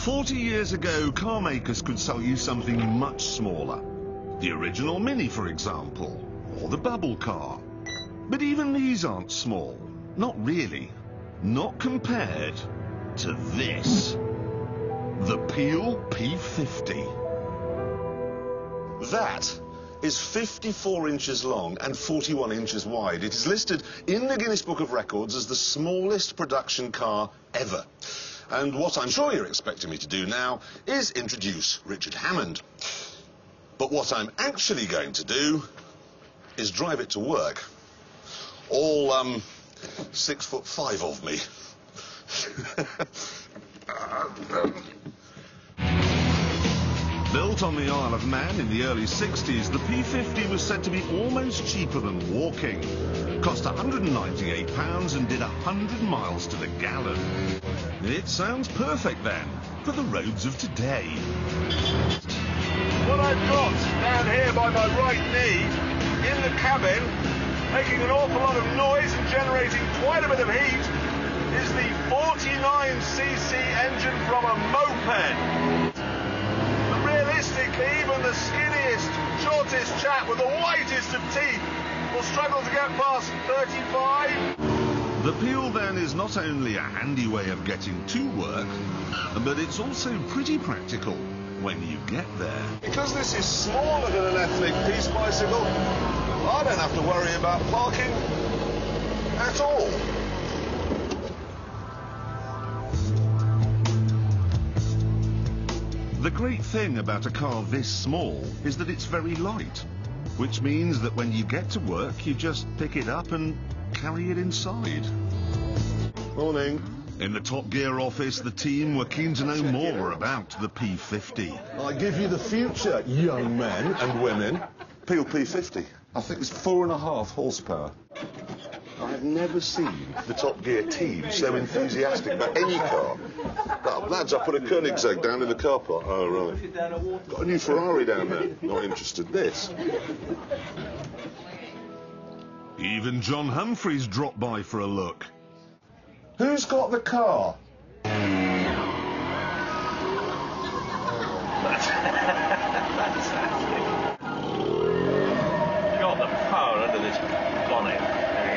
40 years ago, car makers could sell you something much smaller. The original Mini, for example, or the bubble car. But even these aren't small. Not really. Not compared to this. The Peel P50. That is 54 inches long and 41 inches wide. It is listed in the Guinness Book of Records as the smallest production car ever. And what I'm sure you're expecting me to do now is introduce Richard Hammond. But what I'm actually going to do is drive it to work. All, 6'5" of me. Built on the Isle of Man in the early 60s, the P50 was said to be almost cheaper than walking. Cost £198 and did 100 miles to the gallon. It sounds perfect then, for the roads of today. What I've got down here by my right knee, in the cabin, making an awful lot of noise and generating quite a bit of heat, is the 49cc engine from a moped. But realistically, even the skinniest, shortest chap with the whitest of teeth will struggle to get past 35. The Peel then is not only a handy way of getting to work, but it's also pretty practical when you get there. Because this is smaller than an ethnic peace bicycle, I don't have to worry about parking at all. The great thing about a car this small is that it's very light, which means that when you get to work, you just pick it up and carry it inside. Morning. In the Top Gear office, the team were keen to know more about the P50. I give you the future, young men and women. Peel P50. I think it's 4.5 horsepower. I have never seen the Top Gear team so enthusiastic about any car. Oh, lads, I put a Koenigsegg down in the car park. Oh, right. Got a new Ferrari down there. Not interested. This. Even John Humphreys dropped by for a look. Who's got the car? Got the power under this bonnet.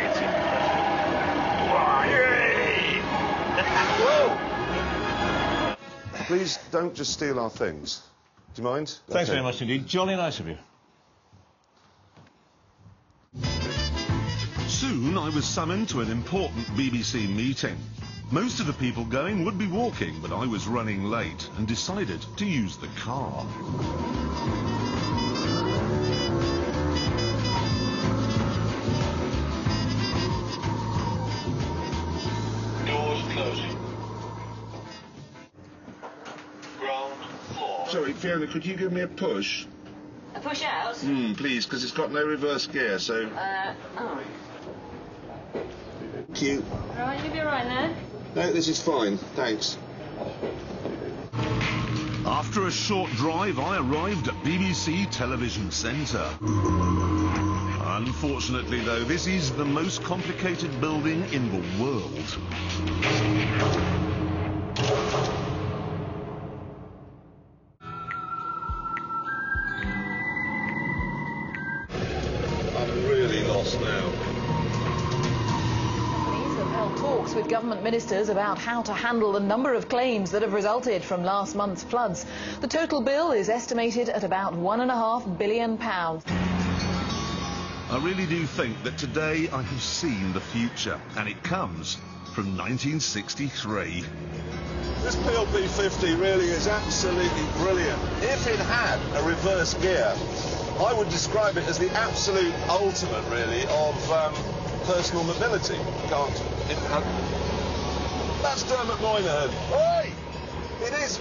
It's impressive. Whoa! Please don't just steal our things. Do you mind? Thanks very much indeed. Jolly nice of you. Soon I was summoned to an important BBC meeting. Most of the people going would be walking, but I was running late and decided to use the car. Doors closing. Ground floor. Sorry, Fiona, could you give me a push? A push out? Please, because it's got no reverse gear, so... Oh. Cute. Right, you'll be all right now. No, this is fine. Thanks. After a short drive, I arrived at BBC Television Centre. Unfortunately, though, this is the most complicated building in the world. I'm really lost now. Talks with government ministers about how to handle the number of claims that have resulted from last month's floods. The total bill is estimated at about £1.5 billion. I really do think that today I have seen the future, and it comes from 1963. This Peel P50 really is absolutely brilliant. If it had a reverse gear, I would describe it as the absolute ultimate, really, of personal mobility. That's Dermot Moynihan. Oi! It is